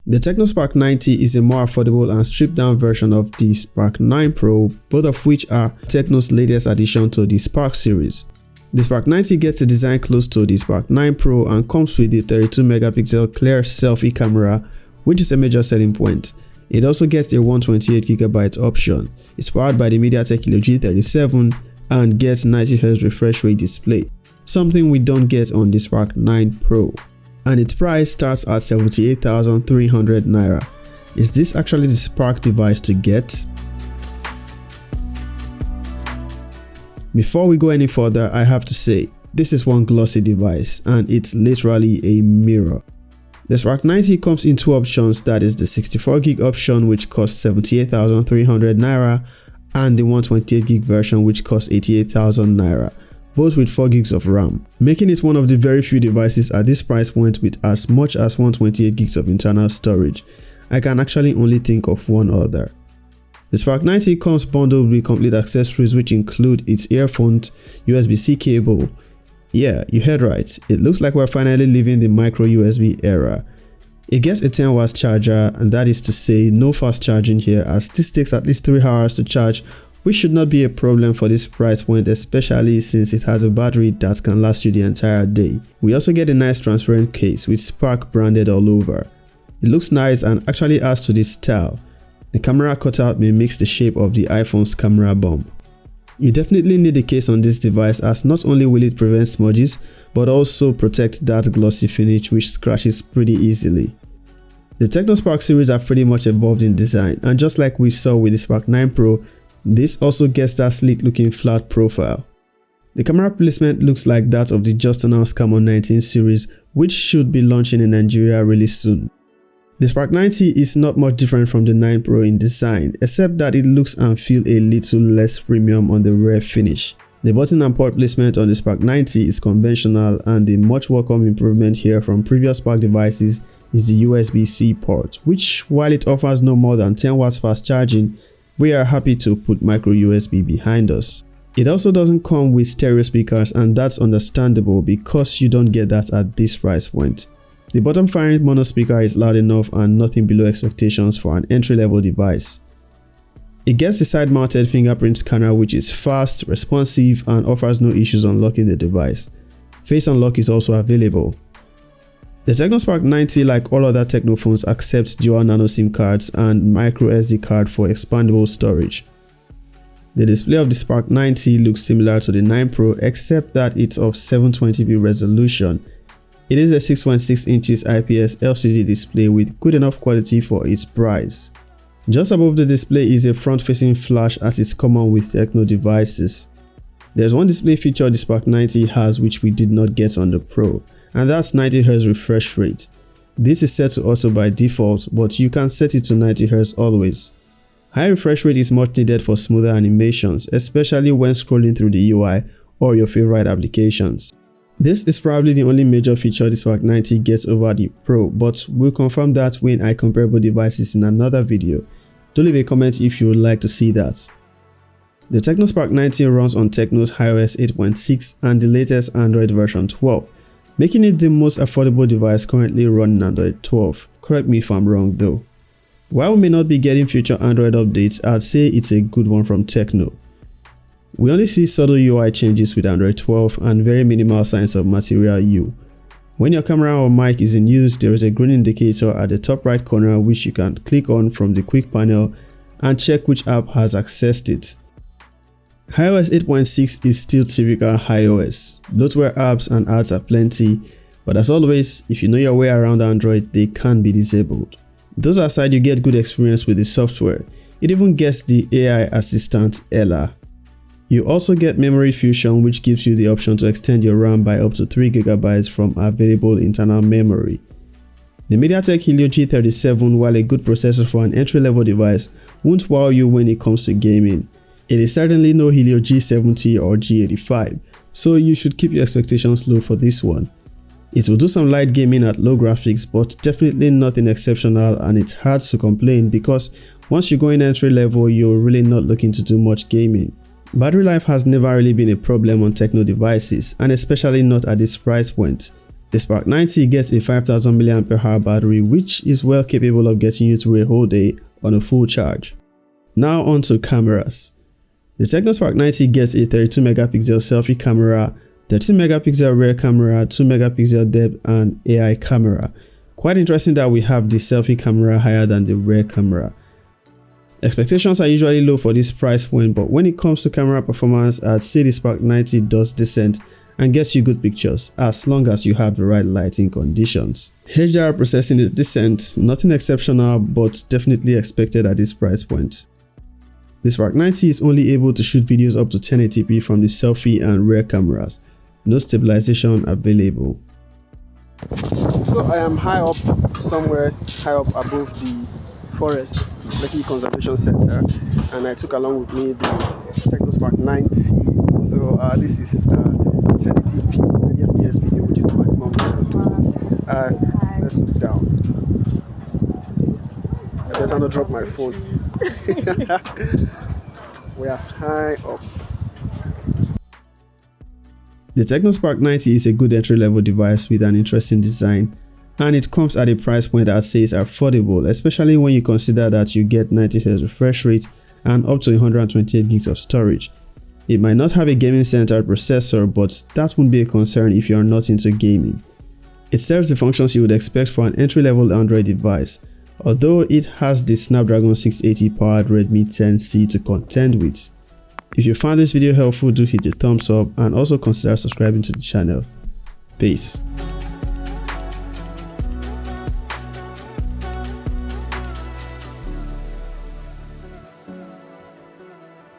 The Tecno Spark 90 is a more affordable and stripped down version of the Spark 9 Pro, both of which are Tecno's latest addition to the Spark series. The Spark 90 gets a design close to the Spark 9 Pro and comes with the 32 megapixel clear selfie camera, which is a major selling point. It also gets a 128GB option. It's powered by the MediaTek Helio G37 and gets 90Hz refresh rate display, something we don't get on the Spark 9 Pro. And its price starts at 78,300 naira. Is this actually the Spark device to get? Before we go any further, I have to say, this is one glossy device and it's literally a mirror. The Spark 90 comes in two options, that is the 64GB option which costs 78,300 naira and the 128GB version which costs 88,000 naira. Both with 4GB of RAM, making it one of the very few devices at this price point with as much as 128GB of internal storage. I can actually only think of one other. The Spark 90 comes bundled with complete accessories which include its earphones, USB-C cable. Yeah, you heard right, it looks like we're finally leaving the micro USB era. It gets a 10W charger, and that is to say no fast charging here, as this takes at least 3 hours to charge, which should not be a problem for this price point, especially since it has a battery that can last you the entire day. We also get a nice transparent case with Spark branded all over. It looks nice and actually adds to this style. The camera cutout mimics the shape of the iPhone's camera bump. You definitely need a case on this device, as not only will it prevent smudges, but also protect that glossy finish which scratches pretty easily. The Tecno Spark series have pretty much evolved in design, and just like we saw with the Spark 9 Pro, this also gets that sleek looking flat profile. The camera placement looks like that of the just announced Camon 19 series, which should be launching in Nigeria really soon. The Spark 90 is not much different from the 9 Pro in design, except that it looks and feels a little less premium on the rear finish. The button and port placement on the Spark 90 is conventional, and the much welcome improvement here from previous Spark devices is the USB-C port, which, while it offers no more than 10W fast charging, we are happy to put micro USB behind us. It also doesn't come with stereo speakers, and that's understandable because you don't get that at this price point. The bottom firing mono speaker is loud enough and nothing below expectations for an entry-level device. It gets the side-mounted fingerprint scanner which is fast, responsive, and offers no issues unlocking the device. Face unlock is also available. The Tecno Spark 90, like all other Tecno phones, accepts dual nano SIM cards and micro SD card for expandable storage. The display of the Spark 90 looks similar to the 9 Pro, except that it's of 720p resolution. It is a 6.6 inches IPS LCD display with good enough quality for its price. Just above the display is a front-facing flash, as is common with Tecno devices. There's one display feature the Spark 90 has which we did not get on the Pro, and that's 90Hz refresh rate. This is set to auto by default, but you can set it to 90Hz always. High refresh rate is much needed for smoother animations, especially when scrolling through the UI or your favorite applications. This is probably the only major feature the Spark 90 gets over the Pro, but we'll confirm that when I compare both devices in another video. Do leave a comment if you would like to see that. The Tecno Spark 90 runs on Tecno's iOS 8.6 and the latest Android version 12, making it the most affordable device currently running Android 12. Correct me if I'm wrong though. While we may not be getting future Android updates, I'd say it's a good one from Tecno. We only see subtle UI changes with Android 12 and very minimal signs of material U. When your camera or mic is in use, there is a green indicator at the top right corner which you can click on from the quick panel and check which app has accessed it. iOS 8.6 is still typical iOS. Bloatware apps and ads are plenty, but as always, if you know your way around Android, they can be disabled. Those aside, you get good experience with the software. It even gets the AI assistant Ella. You also get memory fusion, which gives you the option to extend your RAM by up to 3GB from available internal memory. The MediaTek Helio G37, while a good processor for an entry-level device, won't wow you when it comes to gaming. It is certainly no Helio G70 or G85, so you should keep your expectations low for this one. It will do some light gaming at low graphics, but definitely nothing exceptional, and it's hard to complain because once you go in entry level, you're really not looking to do much gaming. Battery life has never really been a problem on Tecno devices, and especially not at this price point. The Spark 90 gets a 5000 mAh battery, which is well capable of getting you through a whole day on a full charge. Now on to cameras. The Tecno Spark 90 gets a 32 megapixel selfie camera, 13 megapixel rear camera, 2 megapixel depth and AI camera. Quite interesting that we have the selfie camera higher than the rear camera. Expectations are usually low for this price point, but when it comes to camera performance, I'd say the Spark 90 does decent and gets you good pictures as long as you have the right lighting conditions. HDR processing is decent, nothing exceptional, but definitely expected at this price point. The Spark 90 is only able to shoot videos up to 1080p from the selfie and rear cameras. No stabilization available. So I am high up, somewhere high up above the forest, Lekki Conservation Center, and I took along with me the Tecno Spark 90. So this is 1080p 30 FPS video, which is the maximum I can do. Let's look down. I better not drop my phone. We are high up. The Tecno Spark 90 is a good entry-level device with an interesting design, and it comes at a price point that I'd say is affordable, especially when you consider that you get 90Hz refresh rate and up to 128 gigs of storage. It might not have a gaming-centered processor, but that won't be a concern if you are not into gaming. It serves the functions you would expect for an entry-level Android device, although it has the Snapdragon 680 powered Redmi 10C to contend with. If you found this video helpful, do hit the thumbs up and also consider subscribing to the channel. Peace.